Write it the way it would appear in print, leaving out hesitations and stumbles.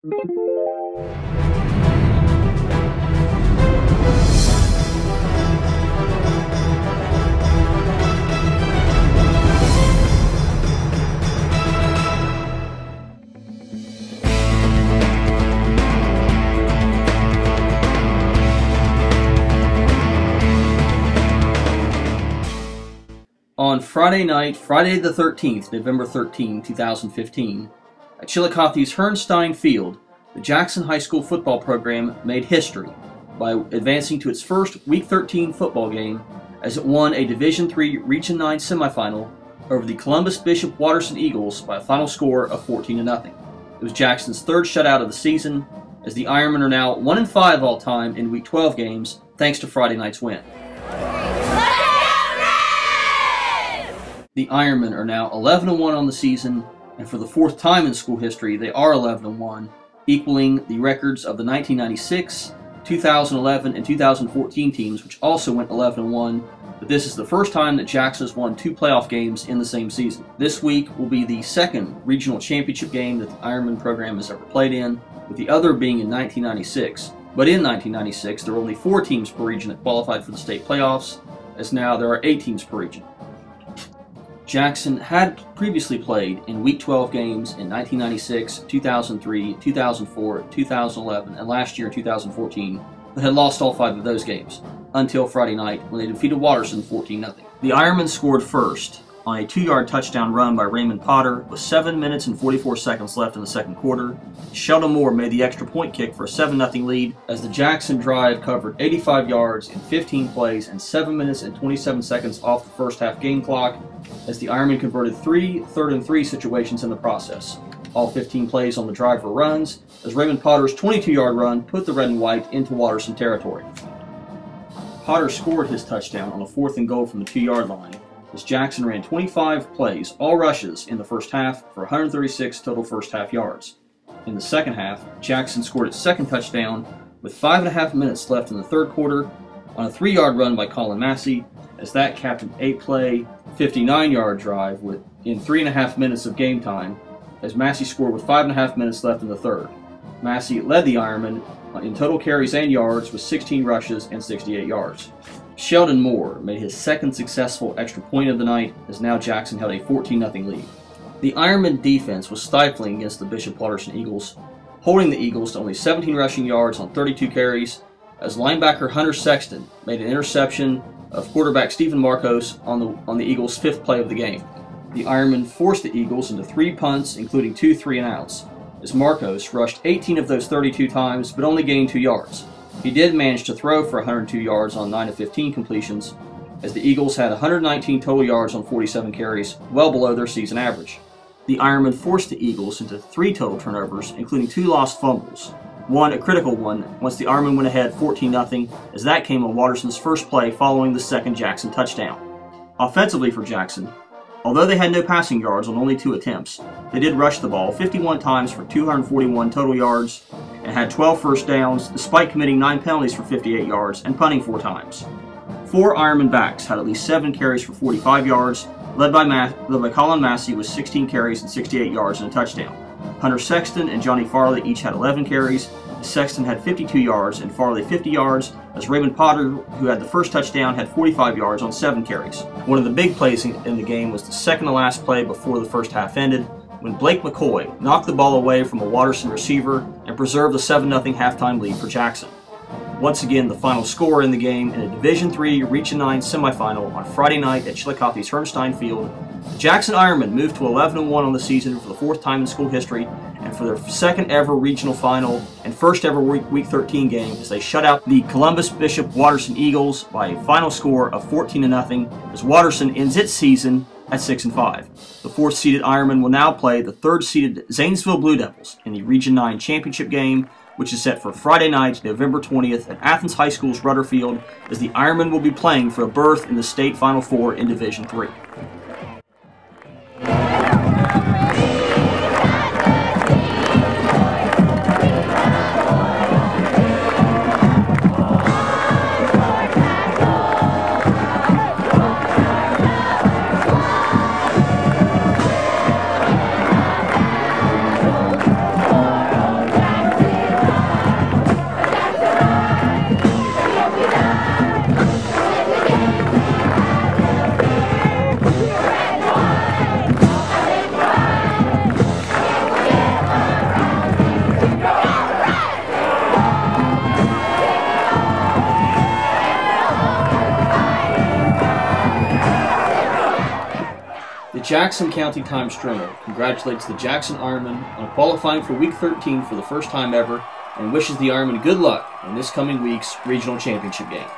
On Friday night, Friday the 13th, November 13, 2015, at Chillicothe's Herrnstein Field, the Jackson High School football program made history by advancing to its first Week 13 football game as it won a Division III Region 9 semifinal over the Columbus Bishop Watterson Eagles by a final score of 14-0. It was Jackson's third shutout of the season, as the Ironmen are now 1-5 all-time in Week 12 games thanks to Friday night's win. The Ironmen are now 11-1 on the season, and for the fourth time in school history, they are 11-1, equaling the records of the 1996, 2011, and 2014 teams, which also went 11-1. But this is the first time that Jackson has won 2 playoff games in the same season. This week will be the second regional championship game that the Ironman program has ever played in, with the other being in 1996. But in 1996, there were only 4 teams per region that qualified for the state playoffs, as now there are 8 teams per region. Jackson had previously played in Week 12 games in 1996, 2003, 2004, 2011, and last year in 2014, but had lost all 5 of those games, until Friday night when they defeated Watterson 14-0. The Ironmen scored first on a 2-yard touchdown run by Raymond Potter with 7 minutes and 44 seconds left in the second quarter. Sheldon Moore made the extra point kick for a 7-0 lead as the Jackson drive covered 85 yards in 15 plays and 7 minutes and 27 seconds off the first half game clock, as the Ironmen converted 3 third-and-3 situations in the process. All 15 plays on the drive were runs, as Raymond Potter's 22-yard run put the red and white into Watterson territory. Potter scored his touchdown on a 4th and goal from the 2-yard line, as Jackson ran 25 plays, all rushes, in the first half for 136 total first half yards. In the second half, Jackson scored its second touchdown with 5.5 minutes left in the third quarter on a 3-yard run by Colin Massey, as that capped an 8-play, 59-yard drive in 3.5 minutes of game time, as Massey scored with 5.5 minutes left in the third. Massey led the Ironmen in total carries and yards with 16 rushes and 68 yards. Sheldon Moore made his second successful extra point of the night, as now Jackson held a 14-0 lead. The Ironman defense was stifling against the Bishop Watterson Eagles, holding the Eagles to only 17 rushing yards on 32 carries, as linebacker Hunter Sexton made an interception of quarterback Stephen Marcos on the Eagles' 5th play of the game. The Ironmen forced the Eagles into 3 punts, including 2 3-and-outs, as Marcos rushed 18 of those 32 times but only gained 2 yards. He did manage to throw for 102 yards on 9 of 15 completions, as the Eagles had 119 total yards on 47 carries, well below their season average. The Ironmen forced the Eagles into 3 total turnovers, including 2 lost fumbles. One, a critical one, once the Ironmen went ahead 14-0, as that came on Watterson's first play following the second Jackson touchdown. Offensively for Jackson, although they had no passing yards on only 2 attempts, they did rush the ball 51 times for 241 total yards and had 12 first downs, despite committing 9 penalties for 58 yards and punting 4 times. 4 Ironman backs had at least 7 carries for 45 yards, led by Colin Massey with 16 carries and 68 yards and a touchdown. Hunter Sexton and Johnny Farley each had 11 carries. Sexton had 52 yards and Farley 50 yards, as Raymond Potter, who had the first touchdown, had 45 yards on 7 carries. One of the big plays in the game was the second-to-last play before the first half ended, when Blake McCoy knocked the ball away from a Watterson receiver and preserved the 7-0 halftime lead for Jackson. Once again, the final score in the game in a Division III Region 9 semifinal on Friday night at Chillicothe's Herrnstein Field. The Jackson Ironmen moved to 11-1 on the season for the 4th time in school history, and for their 2nd ever regional final and 1st ever Week 13 game, as they shut out the Columbus Bishop Watterson Eagles by a final score of 14-0, as Watterson ends its season at 6-5. The 4th-seeded Ironmen will now play the 3rd-seeded Zanesville Blue Devils in the Region 9 championship game, which is set for Friday night, November 20th at Athens High School's Rudder Field, as the Ironmen will be playing for a berth in the state Final Four in Division III. Jackson County Times-Journal congratulates the Jackson Ironmen on qualifying for Week 13 for the first time ever and wishes the Ironmen good luck in this coming week's regional championship game.